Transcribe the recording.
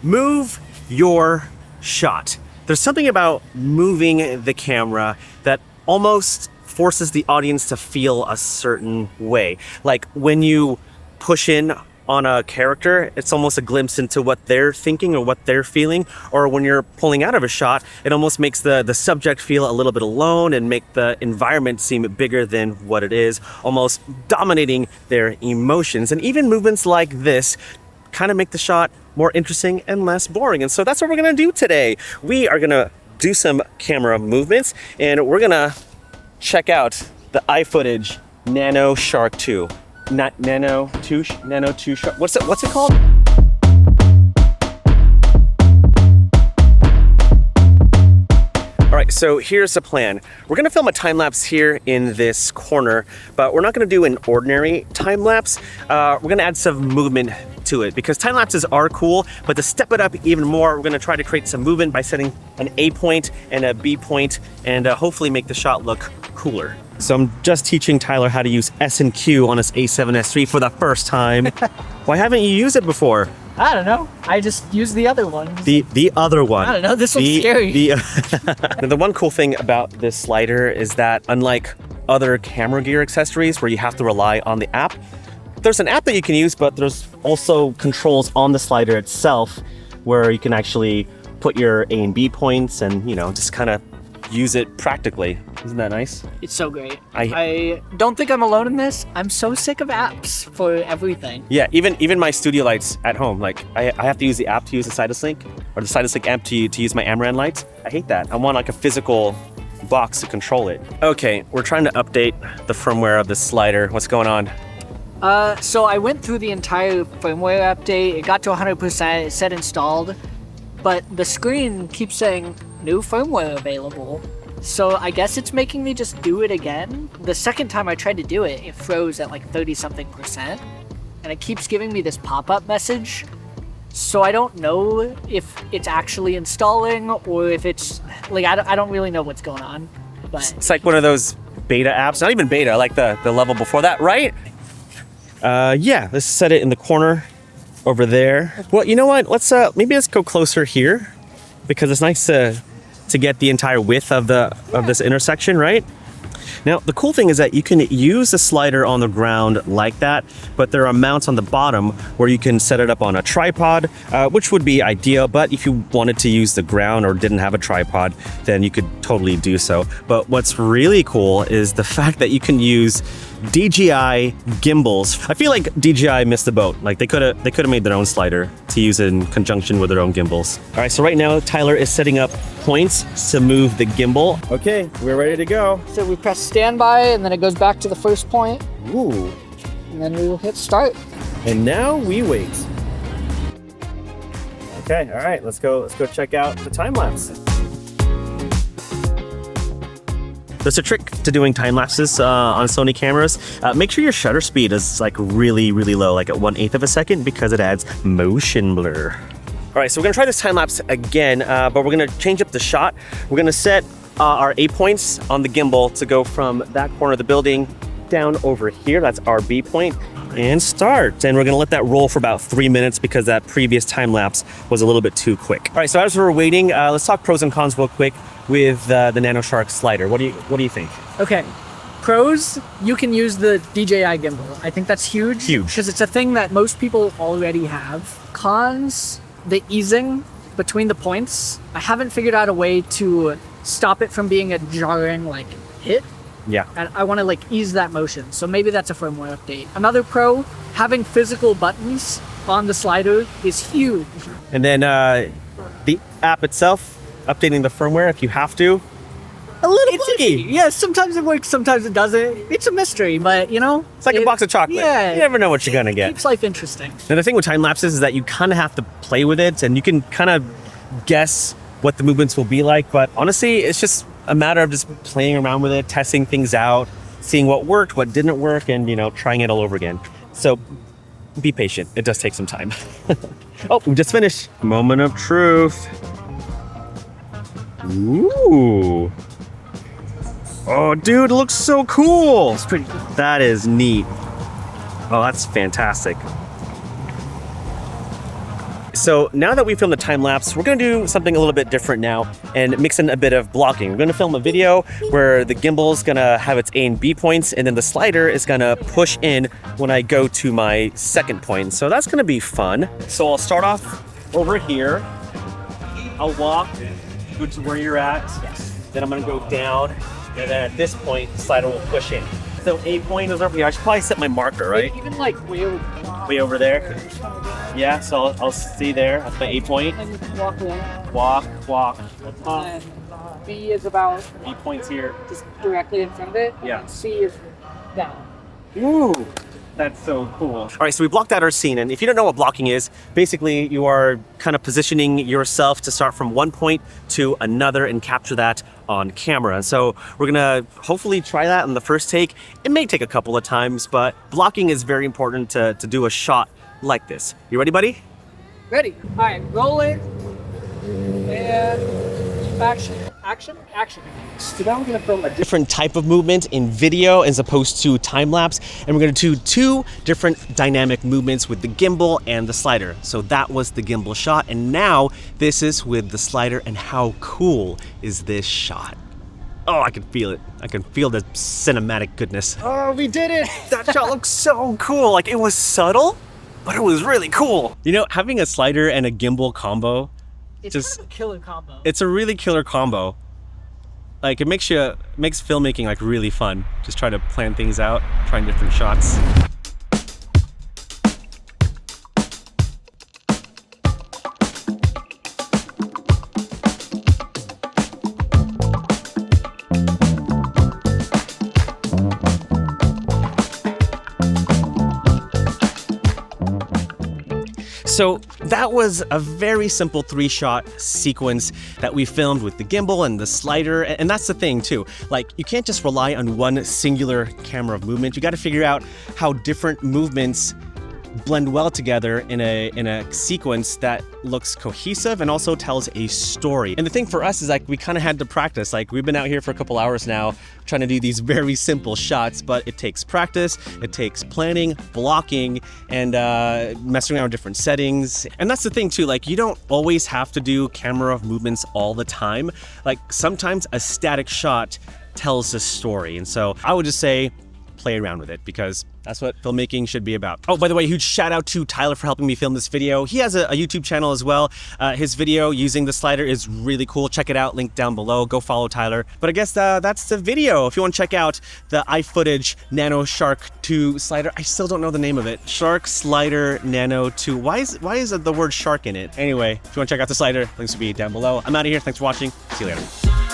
Move your shot. There's something about moving the camera that almost forces the audience to feel a certain way. Like when you push in on a character, it's almost a glimpse into what they're thinking or what they're feeling. Or when you're pulling out of a shot, it almost makes the subject feel a little bit alone and make the environment seem bigger than what it is, almost dominating their emotions. And even movements like this kind of make the shot more interesting and less boring. And so that's what we're gonna do today. We are gonna do some camera movements and we're gonna check out the iFootage Nano Shark 2. Not Nano 2 Shark. What's it called? All right, so here's the plan. We're gonna film a time lapse here in this corner, but we're not gonna do an ordinary time lapse. We're gonna add some movement to it because time lapses are cool, but to step it up even more, we're gonna try to create some movement by setting an A point and a B point and hopefully make the shot look cooler. So I'm just teaching Tyler how to use S and Q on his A7S III for the first time. Why haven't you used it before? I don't know. I just used the other one. The other one. I don't know. This one's scary. The one cool thing about this slider is that unlike other camera gear accessories where you have to rely on the app, there's an app that you can use, but there's also controls on the slider itself where you can actually put your A and B points and, you know, just kind of use it practically. Isn't that nice? It's so great. I don't think I'm alone in this. I'm so sick of apps for everything. Yeah, even my studio lights at home, like I have to use the app to use the Sidesync or the Sidesync app to use my Amaran lights. I hate that. I want like a physical box to control it. Okay, we're trying to update the firmware of this slider. What's going on? So I went through the entire firmware update. It got to 100%. It said installed, but the screen keeps saying new firmware available. So I guess it's making me just do it again. The second time I tried to do it, it froze at like 30-something%. And it keeps giving me this pop-up message. So I don't know if it's actually installing or if it's, like, I don't really know what's going on. But it's like one of those beta apps, not even beta, like the level before that, right? Yeah, let's set it in the corner over there. Well, you know what? Let's go closer here because it's nice to get the entire width of this intersection, right? Now, the cool thing is that you can use the slider on the ground like that, but there are mounts on the bottom where you can set it up on a tripod, which would be ideal, but if you wanted to use the ground or didn't have a tripod, then you could totally do so. But what's really cool is the fact that you can use DJI gimbals. I feel like DJI missed the boat. Like they could have made their own slider to use in conjunction with their own gimbals. All right, so right now Tyler is setting up points to move the gimbal. Okay, we're ready to go. So we press standby and then it goes back to the first point. Ooh. And then we will hit start. And now we wait. Okay, all right, let's go check out the time lapse. There's a trick to doing time lapses on Sony cameras. Make sure your shutter speed is like really, really low, like at 1/8 of a second, because it adds motion blur. All right, so we're gonna try this time lapse again, but we're gonna change up the shot. We're gonna set our A points on the gimbal to go from that corner of the building down over here. That's our B point. And start. And we're gonna let that roll for about 3 minutes because that previous time lapse was a little bit too quick. All right, so as we're waiting, let's talk pros and cons real quick with the Nano Shark slider. What do you think? Okay, pros, you can use the DJI gimbal. I think that's huge. Huge. Because it's a thing that most people already have. Cons, the easing between the points. I haven't figured out a way to stop it from being a jarring like hit. Yeah. And I want to like ease that motion. So maybe that's a firmware update. Another pro, having physical buttons on the slider is huge. And then the app itself, updating the firmware if you have to. A little buggy. Yeah, sometimes it works, sometimes it doesn't. It's a mystery, but you know. It's like a box of chocolate. Yeah. You never know what you're gonna get. Keeps life interesting. And the thing with time lapses is that you kind of have to play with it and you can kind of guess what the movements will be like. But honestly, it's just a matter of just playing around with it, testing things out, seeing what worked, what didn't work, and you know, trying it all over again. So be patient. It does take some time. Oh, we just finished. Moment of truth. Ooh. Oh, dude, it looks so cool. It's pretty cool. That is neat. Oh, that's fantastic. So now that we filmed the time lapse, we're gonna do something a little bit different now and mix in a bit of blocking. We're gonna film a video where the gimbal's gonna have its A and B points, and then the slider is gonna push in when I go to my second point. So that's gonna be fun. So I'll start off over here. I'll walk, go to where you're at. Yes. Then I'm gonna go down, and then at this point, the slider will push in. So A point is over here. I should probably set my marker, right? Even like Way over there. Yeah, so I'll stay there. That's my A point. And you can walk along. Walk. And B is about B point's here. just directly in front of it. Yeah. And C is down. Ooh, that's so cool. All right, so we blocked out our scene, and if you don't know what blocking is, basically you are kind of positioning yourself to start from one point to another and capture that on camera. And so we're gonna hopefully try that in the first take. It may take a couple of times, but blocking is very important to do a shot like this. You ready, buddy? Ready. All right, roll it. And action. So now we're gonna film a different type of movement in video as opposed to time lapse, and we're gonna do two different dynamic movements with the gimbal and the slider. So that was the gimbal shot, and now this is with the slider. And how cool is this shot? Oh, I can feel it. I can feel the cinematic goodness. Oh, we did it! That shot looks so cool. Like, it was subtle, but it was really cool. You know, having a slider and a gimbal combo, It's kind of a killer combo. it's a really killer combo. Like, it makes filmmaking like really fun. Just try to plan things out, trying different shots. So that was a very simple 3-shot sequence that we filmed with the gimbal and the slider. And that's the thing too, like, you can't just rely on one singular camera movement. You got to figure out how different movements blend well together in a sequence that looks cohesive and also tells a story. And the thing for us is, like, we kind of had to practice. Like, we've been out here for a couple hours now trying to do these very simple shots, but it takes practice, it takes planning, blocking, and messing around with different settings. And that's the thing too, like, you don't always have to do camera movements all the time. Like, sometimes a static shot tells a story. And so I would just say, play around with it, because that's what filmmaking should be about. Oh, by the way, huge shout out to Tyler for helping me film this video. He has a YouTube channel as well. His video using the slider is really cool. Check it out, link down below. Go follow Tyler. But I guess that's the video. If you want to check out the iFootage Nano Shark 2 slider, I still don't know the name of it. Shark Slider Nano 2. Why is the word shark in it? Anyway, if you want to check out the slider, links will be down below. I'm out of here. Thanks for watching. See you later.